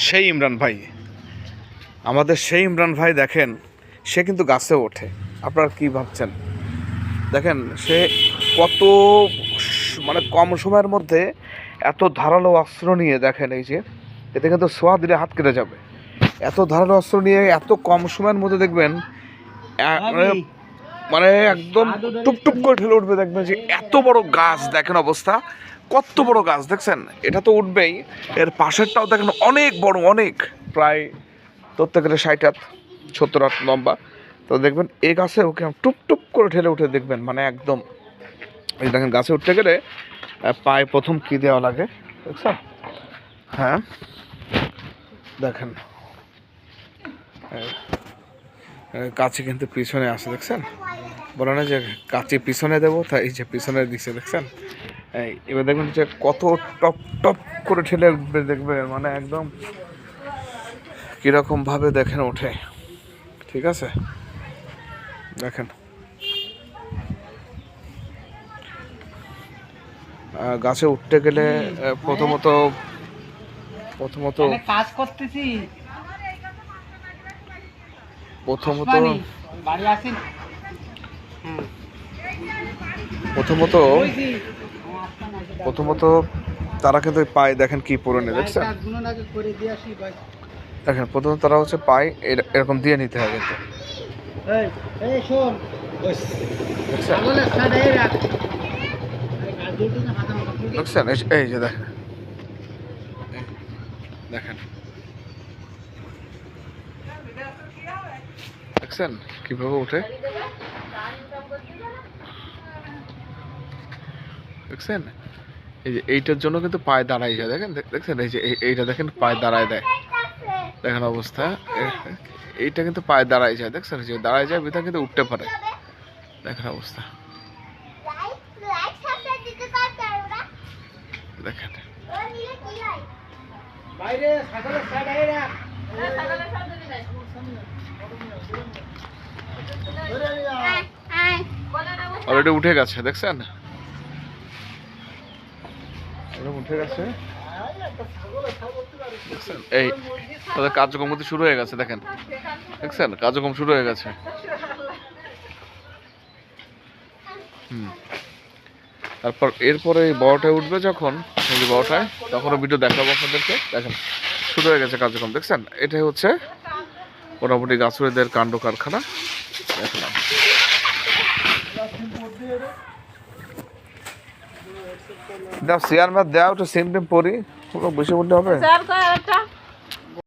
সেই ইমরান ভাই, আমাদের সেই ইমরান ভাই দেখেন, সে কিন্তু গাছে ওঠে। আপনারা কি ভাবছেন? দেখেন সে কত মানে কম সময়ের মধ্যে এত ধারালো অস্ত্র নিয়ে, দেখেন এই যে এতে কিন্তু সোয়া দিলে হাত কেটে যাবে। এত ধারালো অস্ত্র নিয়ে এত কম সময়ের মধ্যে দেখবেন মানে মানে একদম টুপটুপ করে ঠেলে উঠবে। দেখবেন যে এত বড় গাছ, দেখেন অবস্থা কত বড় গাছ দেখছেন। এটা তো উঠবেই, এর পাশেরটাও দেখেন অনেক বড়, অনেক প্রায় ধরতে গেলে 60 হাত 70 হাত লম্বা। তো দেখবেন এই গাছে ওকে টুপ টুপ করে ঠেলে উঠে দেখবেন, মানে একদম এই দেখেন গাছে উঠতে গেলে পায়ে প্রথম কি দেওয়া লাগে দেখছেন? হ্যাঁ দেখেন কাছে কিন্তু পিছনে আসে, দেখছেন? বলে না যে কাছে পিছনে দেবো, তাই এই যে পিছনে দিচ্ছে দেখছেন। এবার দেখবেন যে কত টপ টপ করে ঠেলে উঠবে, দেখবে মানে একদম কিরকম ভাবে দেখেন ওঠে। ঠিক আছে, দেখেন গাছে উঠতে গেলে প্রথমত কাজ করতেছি, বাড়ি আসেন। প্রথমত তারা কিন্তু পায়ে দেখেন কি পরে নেই, দেখছেন? দেখেন প্রথমত তারা হচ্ছে পায়ে এরকম দিয়ে নিতে হয় কিন্তু, দেখছেন? এই যে দেখেন, দেখেন দেখছেন কিভাবে উঠে, দেখছেন? এই যে এইটার জন্য কিন্তু পায়ে দাঁড়াই যায়, দেখেন দেখছেন? এই যে এইটা দেখেন পায়ে দাঁড়ায় দেয়, দেখেন অবস্থা। এইটা কিন্তু পায়ে দাঁড়াই যায়, দেখছেন? যে দাঁড়ায় যায় বিধা কিন্তু উঠতে পারে, দেখেন অবস্থা। দেখেন অলরেডি উঠে গেছে, দেখছেন? উঠে গেছে, দেখছেন? এই তাদের কার্যক্রম কিন্তু শুরু হয়ে গেছে, দেখেন দেখছেন? কার্যক্রম শুরু হয়ে গেছে। তারপর এরপরে এই বড়টায় উঠবে যখন, এই যে বড়টায়, তখনও ভিডিও দেখাবো আপনাদেরকে। দেখেন শুরু হয়ে গেছে কার্যক্রম, দেখছেন? এটাই হচ্ছে মোটামুটি গাছুড়িদের কাণ্ড কারখানা। দেখলাম দাও চেয়ার মা, দেওয়া একটু সিম টিম পরি, বেশি বলতে হবে।